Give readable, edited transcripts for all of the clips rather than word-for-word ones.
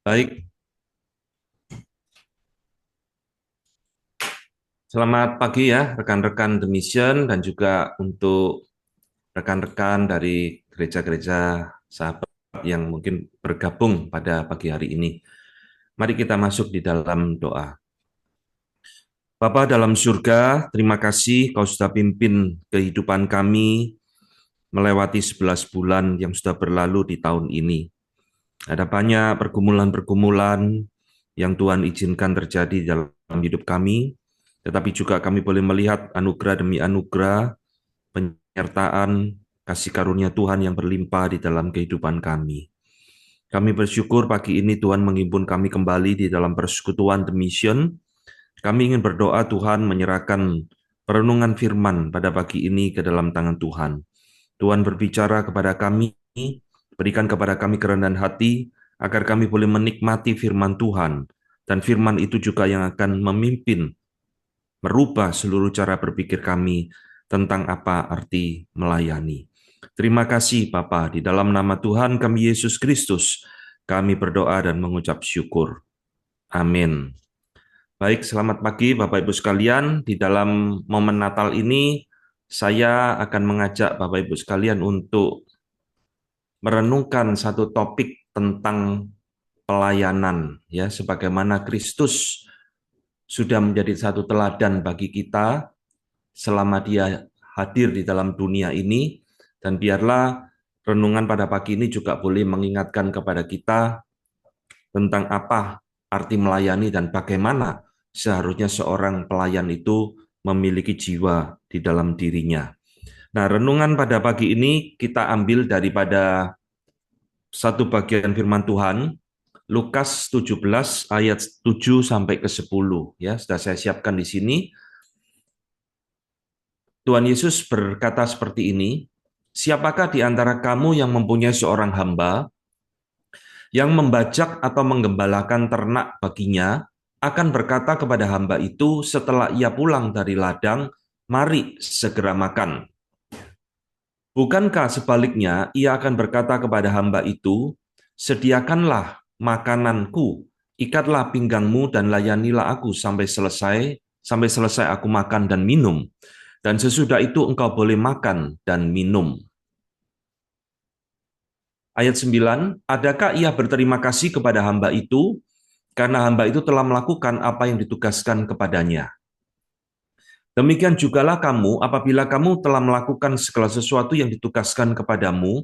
Baik, selamat pagi ya rekan-rekan The Mission dan juga untuk rekan-rekan dari gereja-gereja sahabat yang mungkin bergabung pada pagi hari ini. Mari kita masuk di dalam doa. Bapa dalam surga, terima kasih Kau sudah pimpin kehidupan kami melewati 11 bulan yang sudah berlalu di tahun ini. Ada banyak pergumulan-pergumulan yang Tuhan izinkan terjadi dalam hidup kami, tetapi juga kami boleh melihat anugerah demi anugerah, penyertaan, kasih karunia Tuhan yang berlimpah di dalam kehidupan kami. Kami bersyukur pagi ini Tuhan menghimpun kami kembali di dalam persekutuan The Mission. Kami ingin berdoa Tuhan menyerahkan perenungan firman pada pagi ini ke dalam tangan Tuhan. Tuhan berbicara kepada kami, berikan kepada kami kerendahan hati, agar kami boleh menikmati firman Tuhan. Dan firman itu juga yang akan memimpin, merubah seluruh cara berpikir kami tentang apa arti melayani. Terima kasih Bapa, di dalam nama Tuhan kami Yesus Kristus, kami berdoa dan mengucap syukur. Amin. Baik, selamat pagi Bapak Ibu sekalian. Di dalam momen Natal ini, saya akan mengajak Bapak Ibu sekalian untuk merenungkan satu topik tentang pelayanan, ya, sebagaimana Kristus sudah menjadi satu teladan bagi kita selama Dia hadir di dalam dunia ini, dan biarlah renungan pada pagi ini juga boleh mengingatkan kepada kita tentang apa arti melayani dan bagaimana seharusnya seorang pelayan itu memiliki jiwa di dalam dirinya. Nah, renungan pada pagi ini kita ambil daripada satu bagian firman Tuhan, Lukas 17 ayat 7 sampai ke 10, ya, sudah saya siapkan di sini. Tuhan Yesus berkata seperti ini, "Siapakah di antara kamu yang mempunyai seorang hamba yang membajak atau menggembalakan ternak baginya, akan berkata kepada hamba itu setelah ia pulang dari ladang, 'Mari segera makan.' Bukankah sebaliknya ia akan berkata kepada hamba itu, 'Sediakanlah makananku, ikatlah pinggangmu dan layanilah aku sampai selesai aku makan dan minum, dan sesudah itu engkau boleh makan dan minum.'" Ayat 9, "Adakah ia berterima kasih kepada hamba itu, karena hamba itu telah melakukan apa yang ditugaskan kepadanya? Demikian jugalah kamu, apabila kamu telah melakukan segala sesuatu yang ditugaskan kepadamu,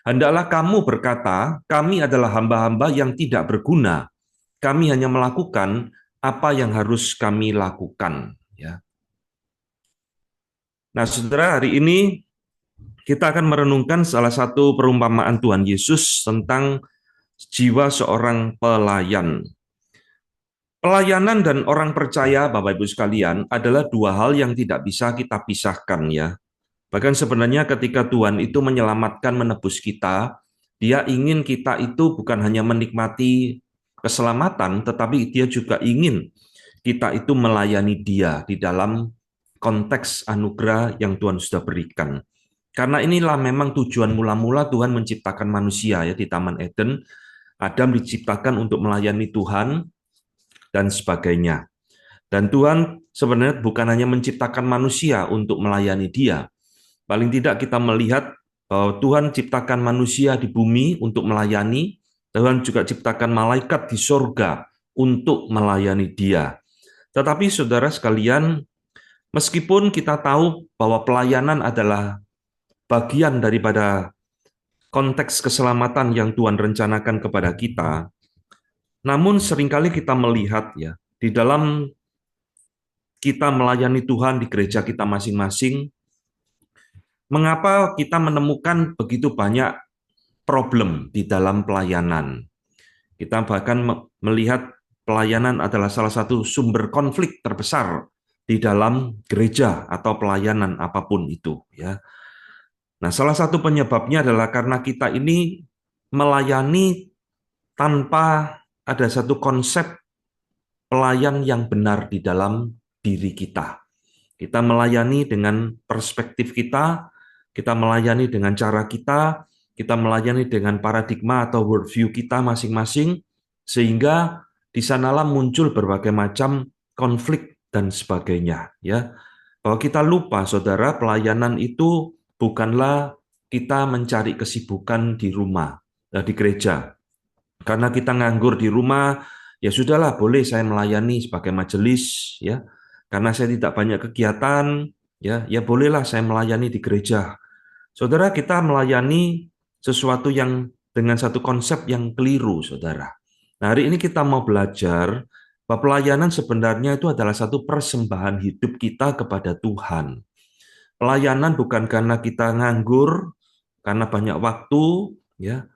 hendaklah kamu berkata, 'Kami adalah hamba-hamba yang tidak berguna. Kami hanya melakukan apa yang harus kami lakukan.'" Ya. Nah, saudara, hari ini kita akan merenungkan salah satu perumpamaan Tuhan Yesus tentang jiwa seorang pelayan. Pelayanan dan orang percaya, Bapak Ibu sekalian, adalah dua hal yang tidak bisa kita pisahkan, ya. Bahkan sebenarnya ketika Tuhan itu menyelamatkan, menebus kita, Dia ingin kita itu bukan hanya menikmati keselamatan, tetapi Dia juga ingin kita itu melayani Dia di dalam konteks anugerah yang Tuhan sudah berikan. Karena inilah memang tujuan mula-mula Tuhan menciptakan manusia, ya, di Taman Eden. Adam diciptakan untuk melayani Tuhan dan sebagainya. Dan Tuhan sebenarnya bukan hanya menciptakan manusia untuk melayani Dia. Paling tidak kita melihat bahwa Tuhan ciptakan manusia di bumi untuk melayani, Tuhan juga ciptakan malaikat di sorga untuk melayani Dia. Tetapi saudara sekalian, meskipun kita tahu bahwa pelayanan adalah bagian daripada konteks keselamatan yang Tuhan rencanakan kepada kita, namun seringkali kita melihat, ya, di dalam kita melayani Tuhan di gereja kita masing-masing, mengapa kita menemukan begitu banyak problem di dalam pelayanan. Kita bahkan melihat pelayanan adalah salah satu sumber konflik terbesar di dalam gereja atau pelayanan apapun itu, ya. Nah, salah satu penyebabnya adalah karena kita ini melayani tanpa ada satu konsep pelayan yang benar di dalam diri kita. Kita melayani dengan perspektif kita melayani dengan cara kita melayani dengan paradigma atau worldview kita masing-masing, Sehingga di sanalah muncul berbagai macam konflik dan sebagainya, ya. Bahwa kita lupa, saudara, pelayanan itu bukanlah kita mencari kesibukan di rumah, di gereja. Karena kita nganggur di rumah, ya sudahlah, boleh saya melayani sebagai majelis, ya. Karena saya tidak banyak kegiatan, ya bolehlah saya melayani di gereja. Saudara, kita melayani sesuatu yang dengan satu konsep yang keliru, saudara. Nah, hari ini kita mau belajar bahwa pelayanan sebenarnya itu adalah satu persembahan hidup kita kepada Tuhan. Pelayanan bukan karena kita nganggur, karena banyak waktu, ya,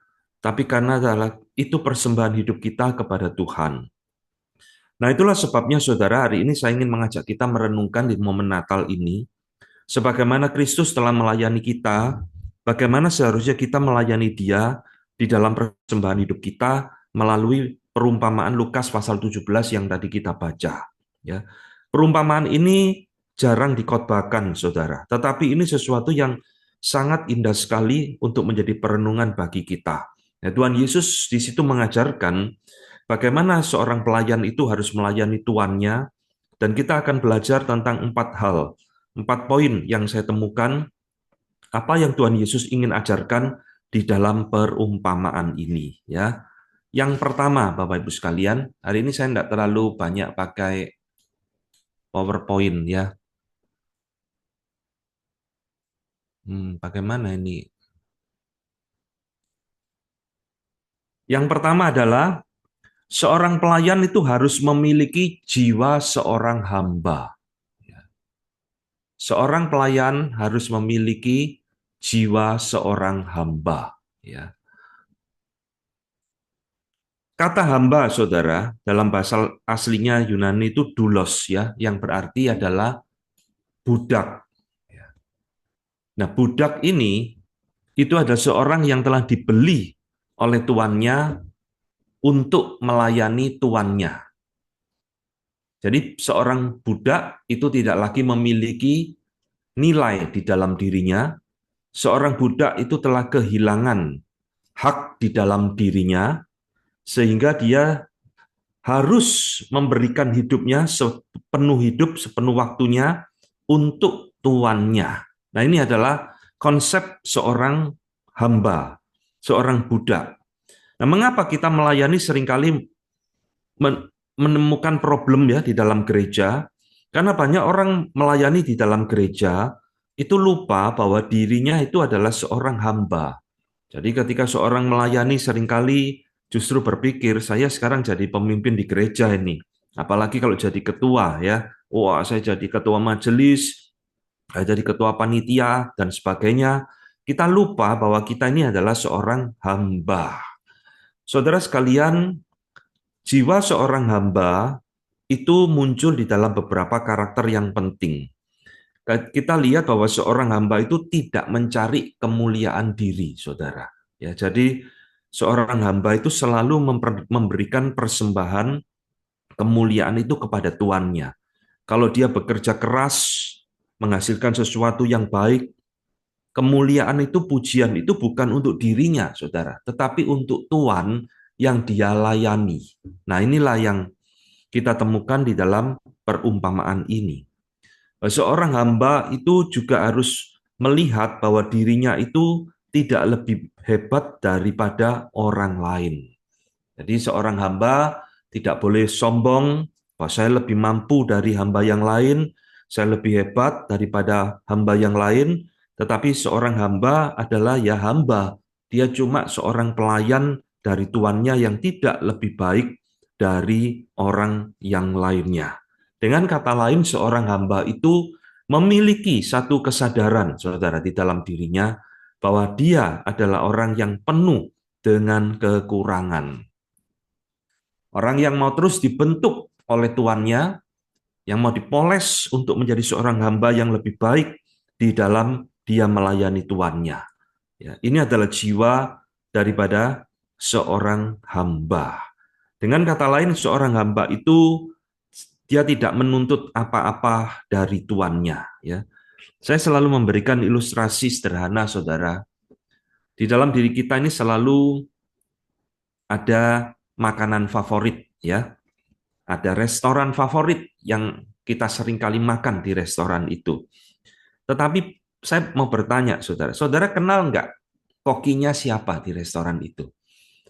tapi karena adalah itu persembahan hidup kita kepada Tuhan. Nah, itulah sebabnya saudara, hari ini saya ingin mengajak kita merenungkan di momen Natal ini, sebagaimana Kristus telah melayani kita, bagaimana seharusnya kita melayani Dia di dalam persembahan hidup kita melalui perumpamaan Lukas pasal 17 yang tadi kita baca. Ya. Perumpamaan ini jarang dikhotbahkan, saudara, tetapi ini sesuatu yang sangat indah sekali untuk menjadi perenungan bagi kita. Ya, Tuhan Yesus di situ mengajarkan bagaimana seorang pelayan itu harus melayani tuannya, dan kita akan belajar tentang 4 hal, 4 poin yang saya temukan, apa yang Tuhan Yesus ingin ajarkan di dalam perumpamaan ini. Ya, yang pertama, Bapak Ibu sekalian, hari ini saya tidak terlalu banyak pakai PowerPoint ya. Bagaimana ini? Yang pertama adalah seorang pelayan itu harus memiliki jiwa seorang hamba. Seorang pelayan harus memiliki jiwa seorang hamba. Ya. Kata hamba, saudara, dalam bahasa aslinya Yunani itu doulos, ya, yang berarti adalah budak. Nah, budak ini itu adalah seorang yang telah dibeli oleh tuannya untuk melayani tuannya. Jadi seorang budak itu tidak lagi memiliki nilai di dalam dirinya. Seorang budak itu telah kehilangan hak di dalam dirinya, sehingga dia harus memberikan hidupnya sepenuh hidup, sepenuh waktunya untuk tuannya. Nah, ini adalah konsep seorang hamba, seorang budak. Nah, mengapa kita melayani seringkali menemukan problem ya di dalam gereja? Karena banyak orang melayani di dalam gereja itu lupa bahwa dirinya itu adalah seorang hamba. Jadi ketika seorang melayani seringkali justru berpikir, saya sekarang jadi pemimpin di gereja ini. Apalagi kalau jadi ketua ya. Wah, saya jadi ketua majelis, saya jadi ketua panitia, dan sebagainya. Kita lupa bahwa kita ini adalah seorang hamba. Saudara sekalian, jiwa seorang hamba itu muncul di dalam beberapa karakter yang penting. Kita lihat bahwa seorang hamba itu tidak mencari kemuliaan diri, saudara. Ya, jadi seorang hamba itu selalu memberikan persembahan kemuliaan itu kepada tuannya. Kalau dia bekerja keras, menghasilkan sesuatu yang baik, kemuliaan itu, pujian itu bukan untuk dirinya, saudara, tetapi untuk Tuhan yang dia layani. Nah, inilah yang kita temukan di dalam perumpamaan ini. Seorang hamba itu juga harus melihat bahwa dirinya itu tidak lebih hebat daripada orang lain. Jadi seorang hamba tidak boleh sombong bahwa saya lebih mampu dari hamba yang lain, saya lebih hebat daripada hamba yang lain, tetapi seorang hamba adalah ya hamba. Dia cuma seorang pelayan dari tuannya yang tidak lebih baik dari orang yang lainnya. Dengan kata lain, seorang hamba itu memiliki satu kesadaran, saudara, di dalam dirinya bahwa dia adalah orang yang penuh dengan kekurangan. Orang yang mau terus dibentuk oleh tuannya, yang mau dipoles untuk menjadi seorang hamba yang lebih baik di dalam dia melayani tuannya. Ya, ini adalah jiwa daripada seorang hamba. Dengan kata lain, seorang hamba itu dia tidak menuntut apa-apa dari tuannya. Ya, saya selalu memberikan ilustrasi sederhana, saudara. Di dalam diri kita ini selalu ada makanan favorit ya. Ada restoran favorit yang kita seringkali makan di restoran itu. Tetapi saya mau bertanya, saudara, saudara kenal nggak kokinya siapa di restoran itu?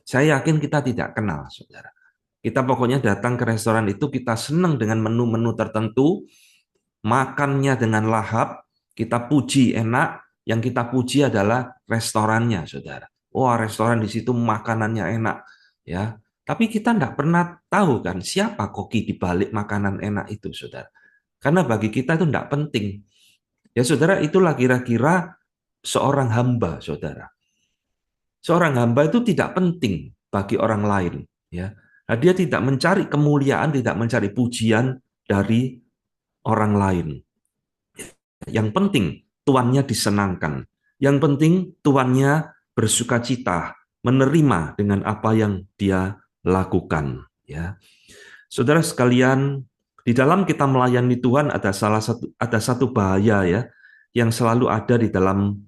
Saya yakin kita tidak kenal, saudara. Kita pokoknya datang ke restoran itu, kita senang dengan menu-menu tertentu, makannya dengan lahap, kita puji enak, yang kita puji adalah restorannya, saudara. Wah, restoran di situ makanannya enak, ya. Tapi kita tidak pernah tahu kan siapa koki di balik makanan enak itu, saudara. Karena bagi kita itu tidak penting. Ya, saudara, itulah kira-kira seorang hamba, saudara. Seorang hamba itu tidak penting bagi orang lain, ya. Nah, dia tidak mencari kemuliaan, tidak mencari pujian dari orang lain. Yang penting tuannya disenangkan. Yang penting tuannya bersukacita, menerima dengan apa yang dia lakukan. Ya, saudara sekalian, di dalam kita melayani Tuhan ada satu bahaya ya yang selalu ada di dalam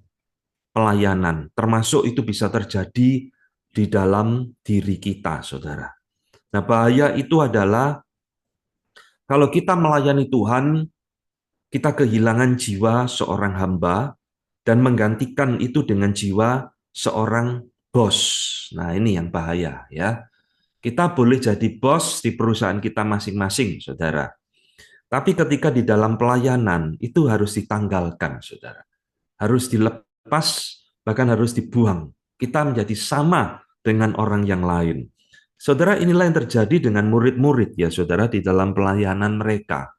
pelayanan. Termasuk itu bisa terjadi di dalam diri kita, saudara. Nah, bahaya itu adalah kalau kita melayani Tuhan, kita kehilangan jiwa seorang hamba dan menggantikan itu dengan jiwa seorang bos. Nah, ini yang bahaya ya. Kita boleh jadi bos di perusahaan kita masing-masing, saudara. Tapi ketika di dalam pelayanan itu harus ditanggalkan, saudara. Harus dilepas, bahkan harus dibuang. Kita menjadi sama dengan orang yang lain. Saudara, inilah yang terjadi dengan murid-murid ya, saudara, di dalam pelayanan mereka.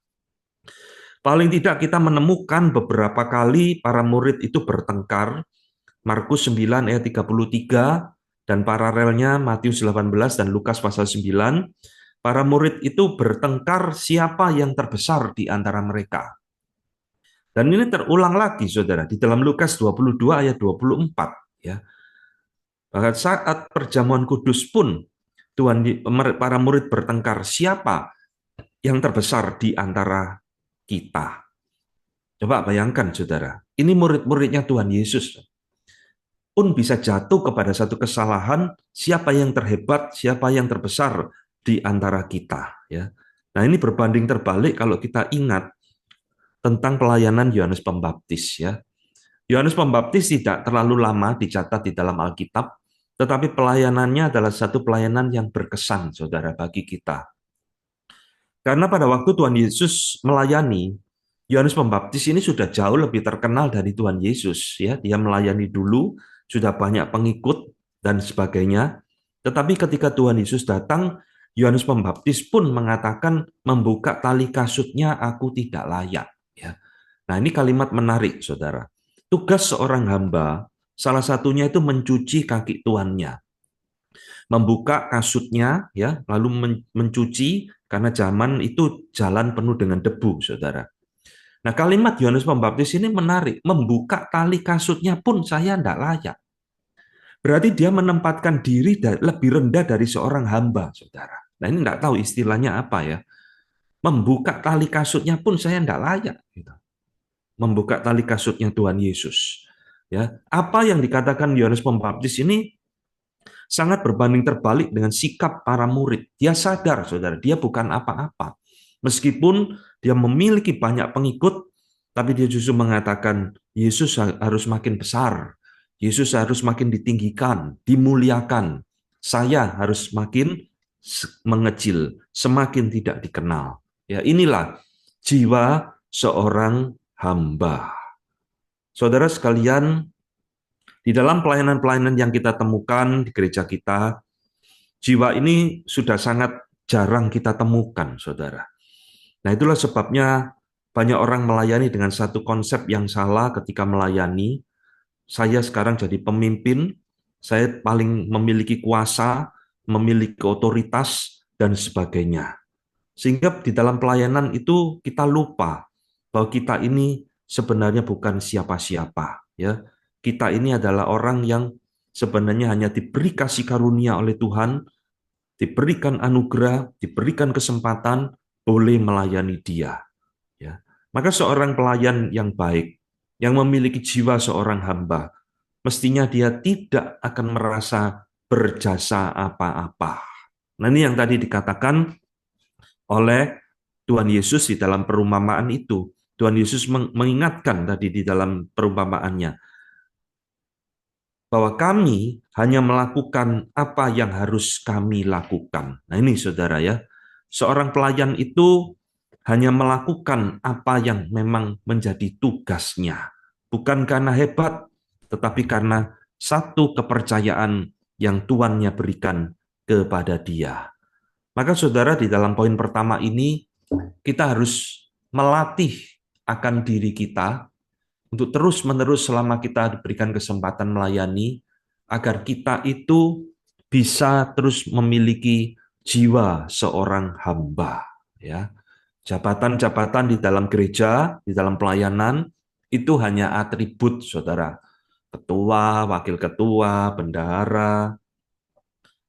Paling tidak kita menemukan beberapa kali para murid itu bertengkar, Markus 9 ayat 33, dan paralelnya Matius 18 dan Lukas pasal 9, para murid itu bertengkar siapa yang terbesar di antara mereka. Dan ini terulang lagi, saudara, di dalam Lukas 22 ayat 24. Ya. Bahkan saat perjamuan kudus pun, para murid bertengkar siapa yang terbesar di antara kita. Coba bayangkan, saudara, ini murid-muridnya Tuhan Yesus pun bisa jatuh kepada satu kesalahan, siapa yang terhebat, siapa yang terbesar di antara kita. Ya. Nah, ini berbanding terbalik kalau kita ingat tentang pelayanan Yohanes Pembaptis. Ya. Yohanes Pembaptis tidak terlalu lama dicatat di dalam Alkitab, tetapi pelayanannya adalah satu pelayanan yang berkesan, saudara, bagi kita. Karena pada waktu Tuhan Yesus melayani, Yohanes Pembaptis ini sudah jauh lebih terkenal dari Tuhan Yesus. Ya, dia melayani dulu, sudah banyak pengikut dan sebagainya. Tetapi ketika Tuhan Yesus datang, Yohanes Pembaptis pun mengatakan, membuka tali kasutnya aku tidak layak. Ya. Nah, ini kalimat menarik, saudara. Tugas seorang hamba, salah satunya itu mencuci kaki tuannya. Membuka kasutnya, ya, lalu mencuci, karena zaman itu jalan penuh dengan debu, saudara. Nah, kalimat Yohanes Pembaptis ini menarik. Membuka tali kasutnya pun saya tidak layak. Berarti dia menempatkan diri lebih rendah dari seorang hamba, saudara. Nah, ini tidak tahu istilahnya apa ya. Membuka tali kasutnya pun saya tidak layak. Gitu. Membuka tali kasutnya Tuhan Yesus. Ya, apa yang dikatakan Yohanes Pembaptis ini sangat berbanding terbalik dengan sikap para murid. Dia sadar, saudara, dia bukan apa-apa. Meskipun dia memiliki banyak pengikut, tapi dia justru mengatakan, Yesus harus makin besar. Yesus harus makin ditinggikan, dimuliakan. Saya harus makin mengecil, semakin tidak dikenal. Ya, inilah jiwa seorang hamba. Saudara sekalian, di dalam pelayanan-pelayanan yang kita temukan di gereja kita, jiwa ini sudah sangat jarang kita temukan, saudara. Nah, itulah sebabnya banyak orang melayani dengan satu konsep yang salah ketika melayani. Saya sekarang jadi pemimpin, saya paling memiliki kuasa, memiliki otoritas, dan sebagainya. Sehingga di dalam pelayanan itu kita lupa bahwa kita ini sebenarnya bukan siapa-siapa. Ya, kita ini adalah orang yang sebenarnya hanya diberi kasih karunia oleh Tuhan, diberikan anugerah, diberikan kesempatan, boleh melayani Dia. Ya. Maka seorang pelayan yang baik, yang memiliki jiwa seorang hamba, mestinya dia tidak akan merasa berjasa apa-apa. Nah, ini yang tadi dikatakan oleh Tuhan Yesus di dalam perumpamaan itu. Tuhan Yesus mengingatkan tadi di dalam perumpamaannya bahwa kami hanya melakukan apa yang harus kami lakukan. Nah, ini saudara ya, seorang pelayan itu hanya melakukan apa yang memang menjadi tugasnya, bukan karena hebat, tetapi karena satu kepercayaan yang Tuannya berikan kepada dia. Maka saudara, di dalam poin pertama ini kita harus melatih akan diri kita untuk terus-menerus selama kita diberikan kesempatan melayani, agar kita itu bisa terus memiliki jiwa seorang hamba. Ya, jabatan-jabatan di dalam gereja, di dalam pelayanan, itu hanya atribut, saudara. Ketua, wakil ketua, bendahara,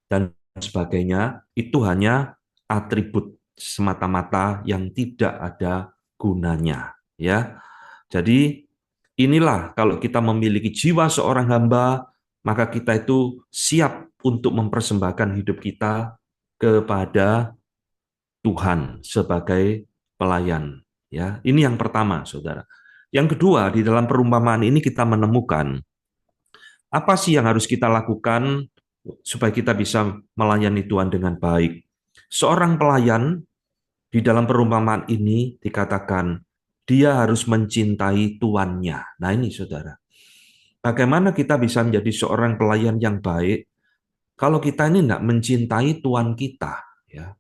dan sebagainya, itu hanya atribut semata-mata yang tidak ada gunanya. Ya, jadi inilah kalau kita memiliki jiwa seorang hamba, maka kita itu siap untuk mempersembahkan hidup kita kepada Tuhan sebagai pelayan. Ya, ini yang pertama, saudara. Yang kedua, di dalam perumpamaan ini kita menemukan apa sih yang harus kita lakukan supaya kita bisa melayani Tuhan dengan baik. Seorang pelayan di dalam perumpamaan ini dikatakan dia harus mencintai tuannya. Nah, ini saudara. Bagaimana kita bisa menjadi seorang pelayan yang baik kalau kita ini tidak mencintai tuan kita, ya.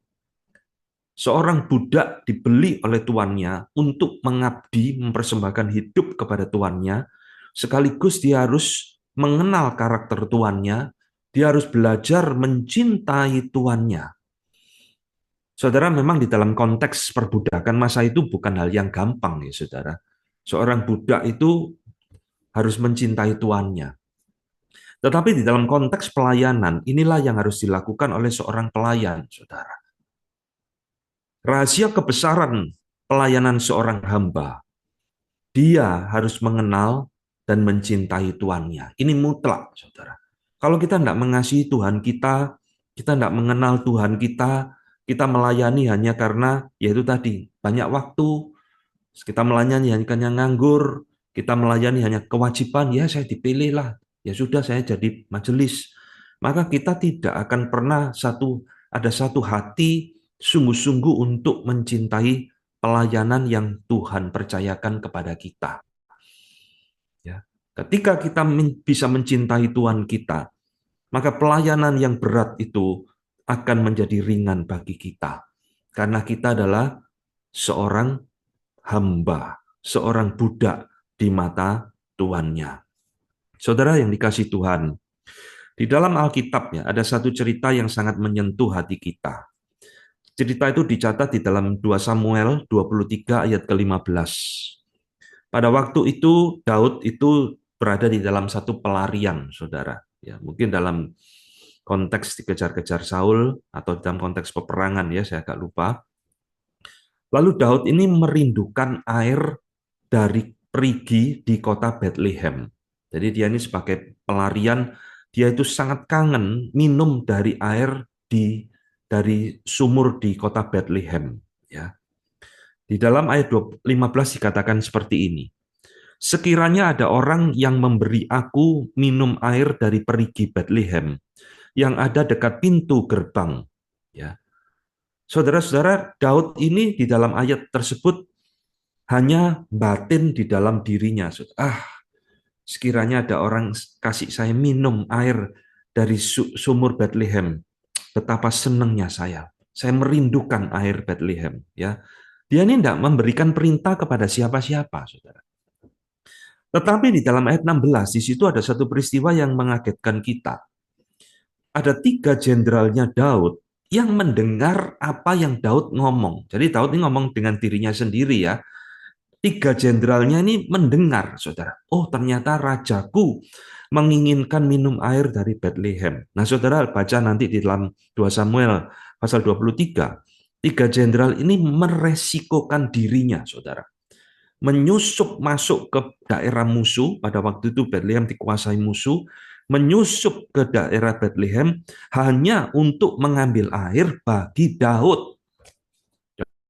Seorang budak dibeli oleh tuannya untuk mengabdi, mempersembahkan hidup kepada tuannya, sekaligus dia harus mengenal karakter tuannya, dia harus belajar mencintai tuannya. Saudara, memang di dalam konteks perbudakan masa itu bukan hal yang gampang ya, saudara. Seorang budak itu harus mencintai tuannya. Tetapi di dalam konteks pelayanan, inilah yang harus dilakukan oleh seorang pelayan, saudara. Rahasia kebesaran pelayanan seorang hamba, dia harus mengenal dan mencintai tuannya. Ini mutlak, saudara. Kalau kita tidak mengasihi Tuhan kita tidak mengenal Tuhan kita melayani hanya karena, yaitu tadi, banyak waktu, kita melayani hanya karena nganggur, kita melayani hanya kewajiban, ya saya dipilih lah, ya sudah saya jadi majelis. Maka kita tidak akan pernah ada satu hati sungguh-sungguh untuk mencintai pelayanan yang Tuhan percayakan kepada kita. Ya. Ketika kita bisa mencintai Tuhan kita, maka pelayanan yang berat itu akan menjadi ringan bagi kita. Karena kita adalah seorang hamba, seorang budak di mata tuannya. Saudara yang dikasihi Tuhan, di dalam Alkitab ya, ada satu cerita yang sangat menyentuh hati kita. Cerita itu dicatat di dalam 2 Samuel 23 ayat ke-15. Pada waktu itu Daud itu berada di dalam satu pelarian, saudara. Ya, mungkin dalam konteks dikejar-kejar Saul atau dalam konteks peperangan ya, saya agak lupa. Lalu Daud ini merindukan air dari perigi di kota Bethlehem. Jadi dia ini sebagai pelarian, dia itu sangat kangen minum dari air dari sumur di kota Bethlehem. Ya. Di dalam ayat 15 dikatakan seperti ini. Sekiranya ada orang yang memberi aku minum air dari perigi Bethlehem yang ada dekat pintu gerbang. Ya. Saudara-saudara, Daud ini di dalam ayat tersebut hanya batin di dalam dirinya. Sekiranya ada orang kasih saya minum air dari sumur Bethlehem, betapa senangnya saya. Saya merindukan air Bethlehem. Ya, dia ini tidak memberikan perintah kepada siapa-siapa, saudara. Tetapi di dalam ayat 16, di situ ada satu peristiwa yang mengagetkan kita. Ada 3 jenderalnya Daud yang mendengar apa yang Daud ngomong. Jadi Daud ini ngomong dengan dirinya sendiri ya. 3 jenderalnya ini mendengar, saudara. Oh, ternyata rajaku menginginkan minum air dari Bethlehem. Nah, saudara baca nanti di dalam 2 Samuel pasal 23. 3 jenderal ini meresikokan dirinya, saudara. Menyusup masuk ke daerah musuh, pada waktu itu Bethlehem dikuasai musuh, menyusup ke daerah Bethlehem hanya untuk mengambil air bagi Daud.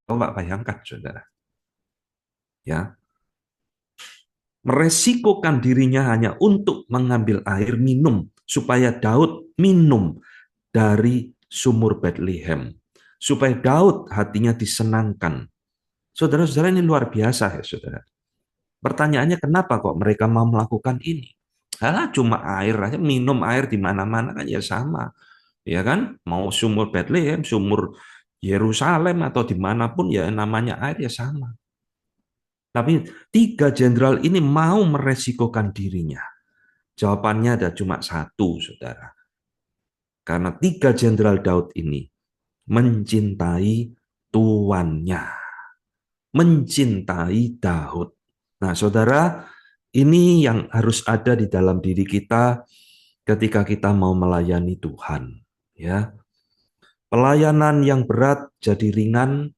Coba bayangkan, saudara. Ya, meresikokan dirinya hanya untuk mengambil air minum supaya Daud minum dari sumur Bethlehem, supaya Daud hatinya disenangkan. Saudara-saudara, ini luar biasa ya, saudara. Pertanyaannya, kenapa kok mereka mau melakukan ini? Cuma air aja, minum air di mana-mana kan ya sama, ya kan? Mau sumur Bethlehem, sumur Yerusalem atau dimanapun ya namanya air ya sama. Tapi tiga jenderal ini mau meresikokan dirinya. Jawabannya ada cuma satu, saudara. Karena tiga jenderal Daud ini mencintai tuannya, mencintai Daud. Nah, saudara, ini yang harus ada di dalam diri kita ketika kita mau melayani Tuhan. Ya, pelayanan yang berat jadi ringan,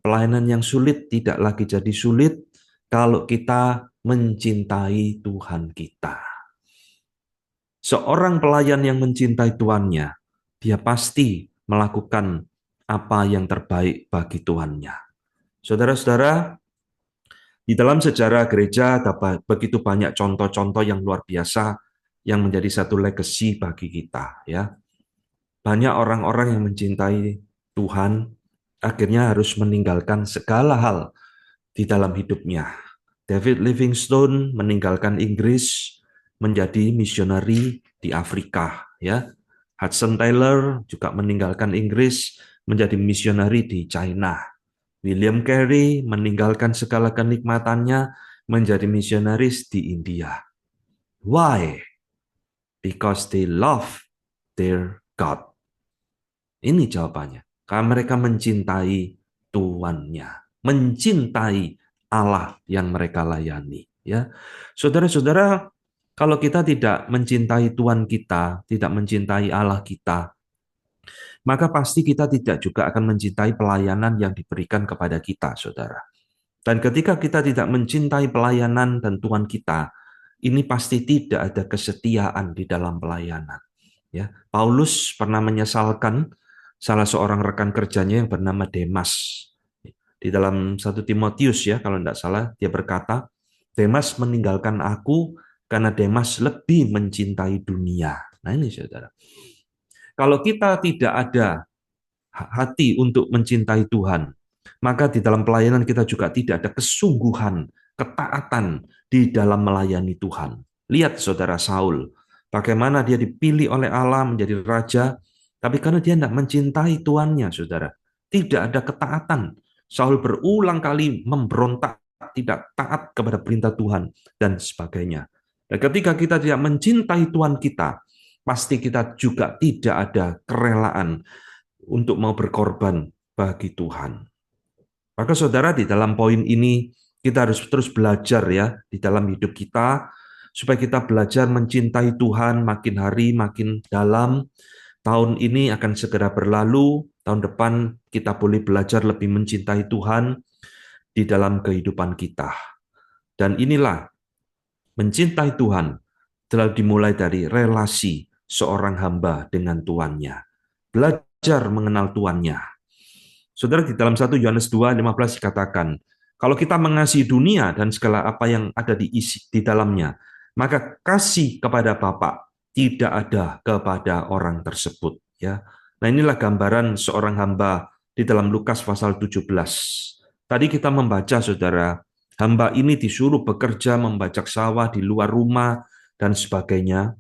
pelayanan yang sulit tidak lagi jadi sulit kalau kita mencintai Tuhan kita. Seorang pelayan yang mencintai tuannya, dia pasti melakukan apa yang terbaik bagi tuannya. Saudara-saudara, di dalam sejarah gereja ada begitu banyak contoh-contoh yang luar biasa yang menjadi satu legacy bagi kita, ya. Banyak orang-orang yang mencintai Tuhan akhirnya harus meninggalkan segala hal di dalam hidupnya. David Livingstone meninggalkan Inggris menjadi misionari di Afrika, ya. Hudson Taylor juga meninggalkan Inggris menjadi misionari di China. William Carey meninggalkan segala kenikmatannya menjadi misionaris di India. Why? Because they love their God. Ini jawabannya. Karena mereka mencintai Tuannya, mencintai Allah yang mereka layani. Ya, saudara-saudara, kalau kita tidak mencintai Tuhan kita, tidak mencintai Allah kita, maka pasti kita tidak juga akan mencintai pelayanan yang diberikan kepada kita, saudara. Dan ketika kita tidak mencintai pelayanan dan Tuhan kita, ini pasti tidak ada kesetiaan di dalam pelayanan. Ya, Paulus pernah menyesalkan salah seorang rekan kerjanya yang bernama Demas. Di dalam 1 Timotius ya, kalau tidak salah, dia berkata, Demas meninggalkan aku karena Demas lebih mencintai dunia. Nah ini saudara. Kalau kita tidak ada hati untuk mencintai Tuhan, maka di dalam pelayanan kita juga tidak ada kesungguhan, ketaatan di dalam melayani Tuhan. Lihat saudara Saul, bagaimana dia dipilih oleh Allah menjadi raja, tapi karena dia tidak mencintai tuannya, saudara, tidak ada ketaatan. Saul berulang kali memberontak, tidak taat kepada perintah Tuhan, dan sebagainya. Dan ketika kita tidak mencintai Tuhan kita, pasti kita juga tidak ada kerelaan untuk mau berkorban bagi Tuhan. Maka saudara, di dalam poin ini kita harus terus belajar ya di dalam hidup kita supaya kita belajar mencintai Tuhan makin hari makin dalam. Tahun ini akan segera berlalu, tahun depan kita boleh belajar lebih mencintai Tuhan di dalam kehidupan kita. Dan inilah mencintai Tuhan telah dimulai dari relasi seorang hamba dengan tuannya. Belajar mengenal tuannya. Saudara, di dalam 1 Yohanes 2:15 dikatakan, kalau kita mengasihi dunia dan segala apa yang ada di dalamnya, maka kasih kepada Bapa tidak ada kepada orang tersebut. Ya, nah inilah gambaran seorang hamba di dalam Lukas pasal 17. Tadi kita membaca, saudara, hamba ini disuruh bekerja, membajak sawah di luar rumah dan sebagainya.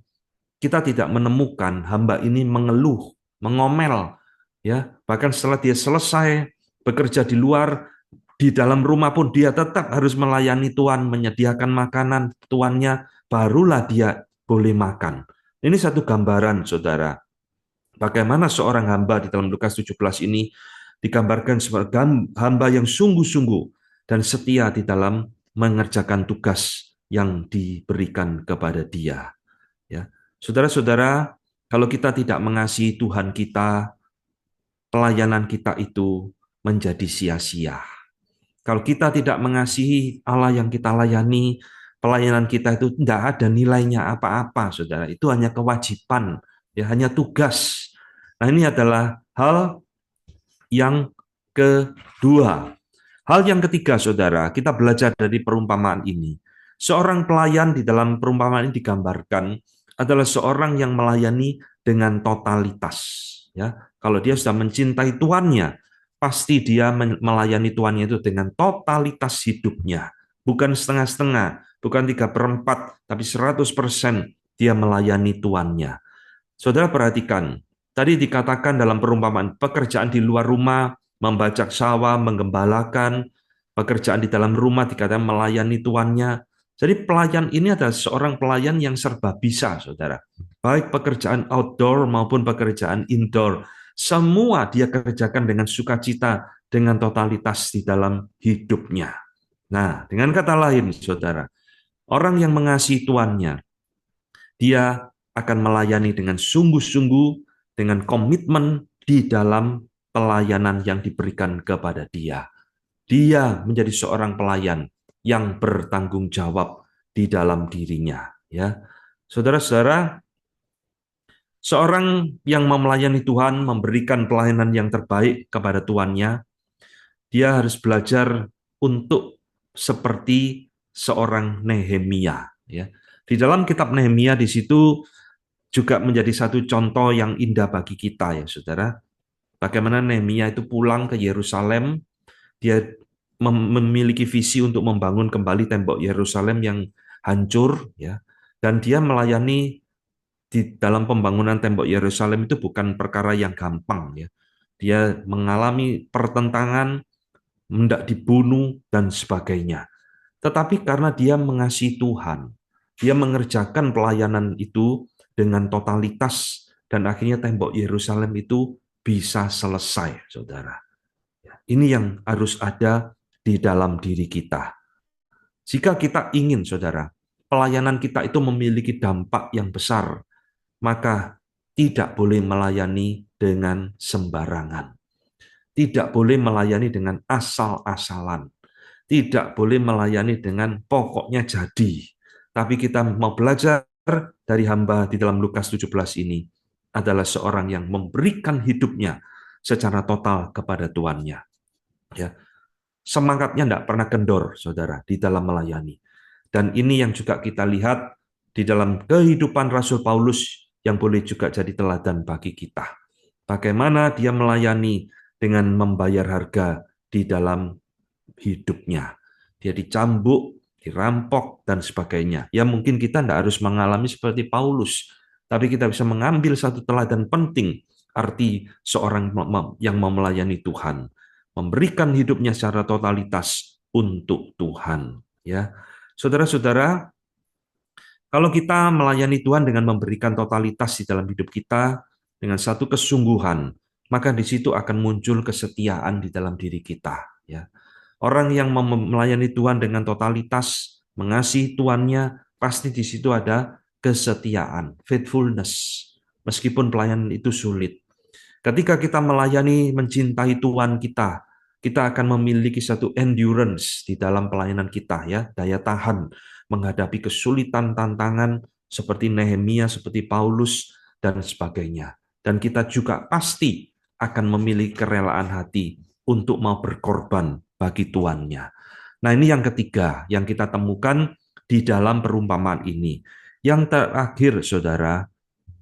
Kita tidak menemukan hamba ini mengeluh, mengomel, ya. Bahkan setelah dia selesai bekerja di luar, di dalam rumah pun dia tetap harus melayani Tuhan, menyediakan makanan tuannya, barulah dia boleh makan. Ini satu gambaran, saudara. Bagaimana seorang hamba di dalam Lukas 17 ini digambarkan sebagai hamba yang sungguh-sungguh dan setia di dalam mengerjakan tugas yang diberikan kepada dia. Ya, saudara-saudara, kalau kita tidak mengasihi Tuhan kita, pelayanan kita itu menjadi sia-sia. Kalau kita tidak mengasihi Allah yang kita layani, pelayanan kita itu tidak ada nilainya apa-apa, saudara. Itu hanya kewajiban, ya hanya tugas. Nah, ini adalah hal yang kedua. Hal yang ketiga, saudara, kita belajar dari perumpamaan ini. Seorang pelayan di dalam perumpamaan ini digambarkan adalah seorang yang melayani dengan totalitas. Ya, kalau dia sudah mencintai tuannya, pasti dia melayani tuannya itu dengan totalitas hidupnya, bukan setengah-setengah, bukan 3/4, tapi 100% dia melayani tuannya. Saudara perhatikan, tadi dikatakan dalam perumpamaan pekerjaan di luar rumah, membajak sawah, menggembalakan, pekerjaan di dalam rumah dikatakan melayani tuannya. Jadi pelayan ini adalah seorang pelayan yang serba bisa, saudara. Baik pekerjaan outdoor maupun pekerjaan indoor. Semua dia kerjakan dengan sukacita, dengan totalitas di dalam hidupnya. Nah, dengan kata lain, saudara, orang yang mengasihi tuannya, dia akan melayani dengan sungguh-sungguh, dengan komitmen di dalam pelayanan yang diberikan kepada dia. Dia menjadi seorang pelayan yang bertanggung jawab di dalam dirinya. Ya, saudara-saudara, seorang yang melayani Tuhan, memberikan pelayanan yang terbaik kepada tuannya, dia harus belajar untuk seperti seorang Nehemia. Ya, di dalam kitab Nehemia di situ juga menjadi satu contoh yang indah bagi kita ya saudara. Bagaimana Nehemia itu pulang ke Yerusalem, dia memiliki visi untuk membangun kembali tembok Yerusalem yang hancur ya. Dan dia melayani di dalam pembangunan tembok Yerusalem itu bukan perkara yang gampang ya. Dia mengalami pertentangan, hendak dibunuh dan sebagainya. Tetapi karena dia mengasihi Tuhan, dia mengerjakan pelayanan itu dengan totalitas dan akhirnya tembok Yerusalem itu bisa selesai, saudara. Ini yang harus ada di dalam diri kita. Jika kita ingin, saudara, pelayanan kita itu memiliki dampak yang besar, maka tidak boleh melayani dengan sembarangan. Tidak boleh melayani dengan asal-asalan. Tidak boleh melayani dengan pokoknya jadi. Tapi kita mau belajar dari hamba di dalam Lukas 17 ini adalah seorang yang memberikan hidupnya secara total kepada tuannya. Ya, semangatnya tidak pernah kendor, saudara, di dalam melayani. Dan ini yang juga kita lihat di dalam kehidupan Rasul Paulus yang boleh juga jadi teladan bagi kita. Bagaimana dia melayani dengan membayar harga di dalam hidupnya. Dia dicambuk, dirampok, dan sebagainya. Ya mungkin kita tidak harus mengalami seperti Paulus, tapi kita bisa mengambil satu teladan penting, arti seorang yang mau melayani Tuhan, memberikan hidupnya secara totalitas untuk Tuhan. Ya, saudara-saudara, kalau kita melayani Tuhan dengan memberikan totalitas di dalam hidup kita, dengan satu kesungguhan, maka di situ akan muncul kesetiaan di dalam diri kita. Ya, orang yang melayani Tuhan dengan totalitas, mengasihi tuannya, pasti di situ ada kesetiaan, faithfulness. Meskipun pelayanan itu sulit. Ketika kita melayani, mencintai Tuhan kita, kita akan memiliki satu endurance di dalam pelayanan kita, ya, daya tahan menghadapi kesulitan, tantangan seperti Nehemia, seperti Paulus, dan sebagainya. Dan kita juga pasti akan memiliki kerelaan hati untuk mau berkorban bagi tuannya. Nah, ini yang ketiga yang kita temukan di dalam perumpamaan ini. Yang terakhir, saudara,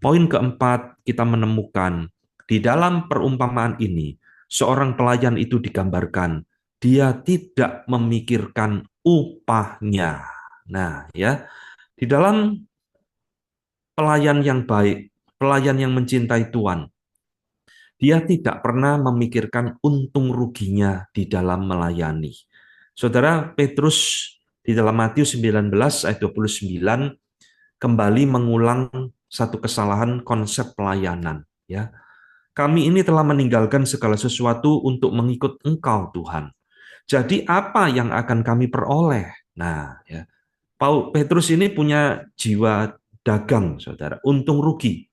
poin keempat, kita menemukan di dalam perumpamaan ini, seorang pelayan itu digambarkan, dia tidak memikirkan upahnya. Nah, ya, di dalam pelayan yang baik, pelayan yang mencintai Tuhan, dia tidak pernah memikirkan untung ruginya di dalam melayani. Saudara, Petrus di dalam Matius 19 ayat 29 kembali mengulang satu kesalahan konsep pelayanan. Ya, kami ini telah meninggalkan segala sesuatu untuk mengikut Engkau, Tuhan. Jadi apa yang akan kami peroleh? Nah, ya, Petrus ini punya jiwa dagang, saudara, untung rugi.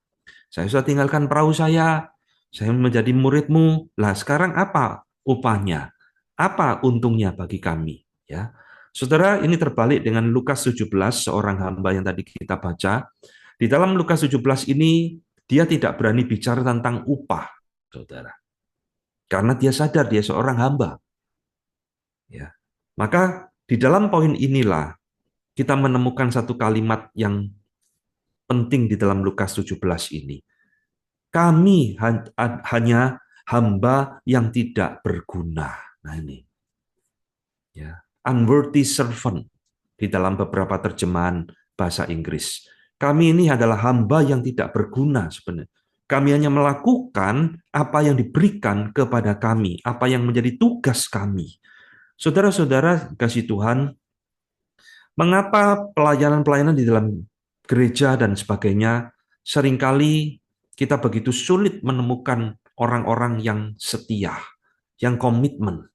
Saya sudah tinggalkan perahu saya menjadi muridmu. Lah sekarang apa upahnya? Apa untungnya bagi kami? Ya, Saudara, ini terbalik dengan Lukas 17, seorang hamba yang tadi kita baca. Di dalam Lukas 17 ini, dia tidak berani bicara tentang upah, saudara. Karena dia sadar dia seorang hamba. Ya. Maka di dalam poin inilah kita menemukan satu kalimat yang penting di dalam Lukas 17 ini. Kami hanya hamba yang tidak berguna. Nah ini, ya, unworthy servant di dalam beberapa terjemahan bahasa Inggris. Kami ini adalah hamba yang tidak berguna sebenarnya. Kami hanya melakukan apa yang diberikan kepada kami, apa yang menjadi tugas kami. Saudara-saudara kasih Tuhan, mengapa pelayanan-pelayanan di dalam gereja dan sebagainya seringkali kita begitu sulit menemukan orang-orang yang setia, yang komitmen,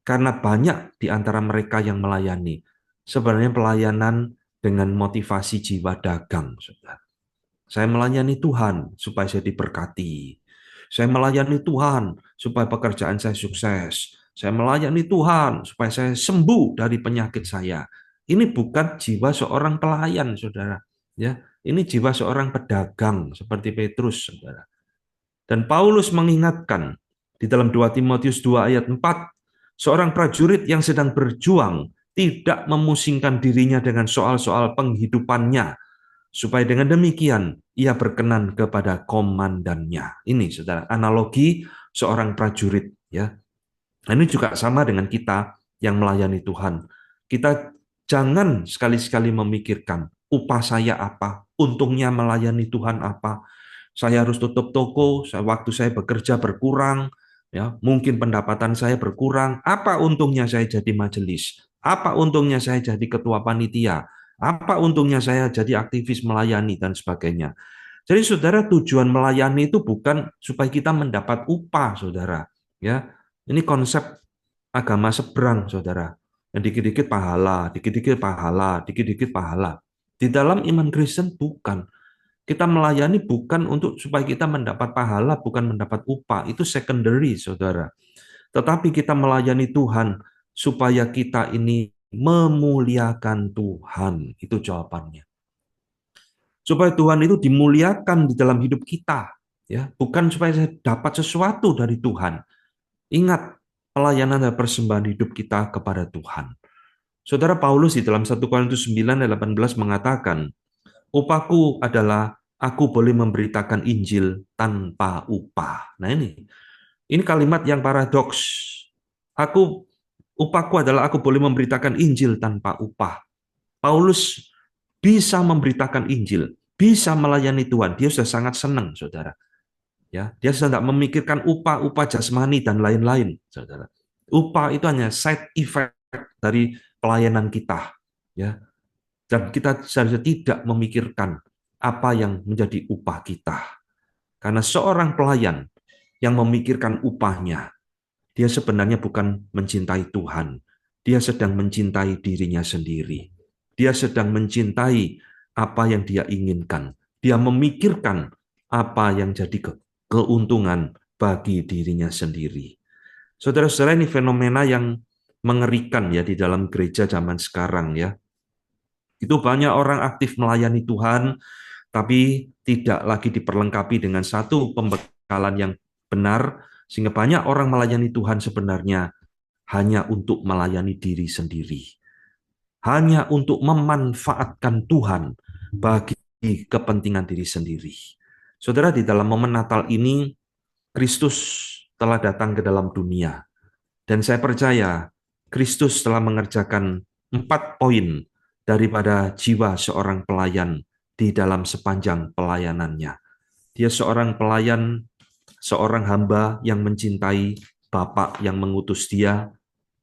karena banyak di antara mereka yang melayani. Sebenarnya pelayanan dengan motivasi jiwa dagang, saudara. Saya melayani Tuhan supaya saya diberkati. Saya melayani Tuhan supaya pekerjaan saya sukses. Saya melayani Tuhan supaya saya sembuh dari penyakit saya. Ini bukan jiwa seorang pelayan, saudara. Ya, ini jiwa seorang pedagang seperti Petrus, saudara. Dan Paulus mengingatkan di dalam 2 Timotius 2 ayat 4, seorang prajurit yang sedang berjuang tidak memusingkan dirinya dengan soal-soal penghidupannya, supaya dengan demikian ia berkenan kepada komandannya. Ini saudara, analogi seorang prajurit, ya. Nah, ini juga sama dengan kita yang melayani Tuhan. Kita jangan sekali-sekali memikirkan upah saya apa, untungnya melayani Tuhan apa. Saya harus tutup toko, waktu saya bekerja berkurang, ya, mungkin pendapatan saya berkurang. Apa untungnya saya jadi majelis? Apa untungnya saya jadi ketua panitia? Apa untungnya saya jadi aktivis melayani dan sebagainya. Jadi saudara, tujuan melayani itu bukan supaya kita mendapat upah, saudara. Ya, ini konsep agama seberang, saudara. Yang dikit-dikit pahala, dikit-dikit pahala, dikit-dikit pahala. Di dalam iman Kristen bukan. Kita melayani bukan untuk supaya kita mendapat pahala, bukan mendapat upah. Itu secondary, saudara. Tetapi kita melayani Tuhan supaya kita ini memuliakan Tuhan. Itu jawabannya. Supaya Tuhan itu dimuliakan di dalam hidup kita, ya, bukan supaya saya dapat sesuatu dari Tuhan. Ingat, pelayanan dan persembahan hidup kita kepada Tuhan. Saudara Paulus di dalam 1 Korintus 9 ayat 18 mengatakan, upahku adalah aku boleh memberitakan Injil tanpa upah. Nah ini kalimat yang paradoks. Upahku adalah aku boleh memberitakan Injil tanpa upah. Paulus bisa memberitakan Injil, bisa melayani Tuhan. Dia sudah sangat senang, saudara. Ya, dia sudah tidak memikirkan upah jasmani dan lain-lain, saudara. Upah itu hanya side effect dari pelayanan kita, ya. Dan kita seharusnya tidak memikirkan apa yang menjadi upah kita. Karena seorang pelayan yang memikirkan upahnya, dia sebenarnya bukan mencintai Tuhan. Dia sedang mencintai dirinya sendiri. Dia sedang mencintai apa yang dia inginkan. Dia memikirkan apa yang jadi keuntungan bagi dirinya sendiri. Saudara-saudara, ini fenomena yang mengerikan ya di dalam gereja zaman sekarang ya. Itu banyak orang aktif melayani Tuhan, tapi tidak lagi diperlengkapi dengan satu pembekalan yang benar, sehingga banyak orang melayani Tuhan sebenarnya hanya untuk melayani diri sendiri. Hanya untuk memanfaatkan Tuhan bagi kepentingan diri sendiri. Saudara, di dalam momen Natal ini, Kristus telah datang ke dalam dunia. Dan saya percaya, Kristus telah mengerjakan 4 poin daripada jiwa seorang pelayan di dalam sepanjang pelayanannya. Dia seorang pelayan, seorang hamba yang mencintai Bapa yang mengutus dia.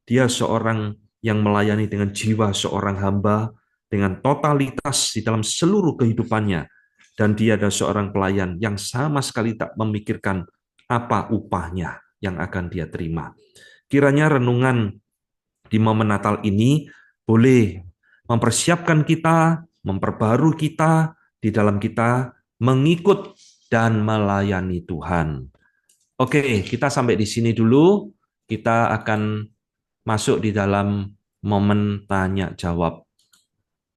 Dia seorang yang melayani dengan jiwa seorang hamba, dengan totalitas di dalam seluruh kehidupannya. Dan dia adalah seorang pelayan yang sama sekali tak memikirkan apa upahnya yang akan dia terima. Kiranya renungan di momen Natal ini boleh mempersiapkan kita, memperbarui kita di dalam kita mengikut dan melayani Tuhan. Oke, kita sampai di sini dulu. Kita akan masuk di dalam momen tanya jawab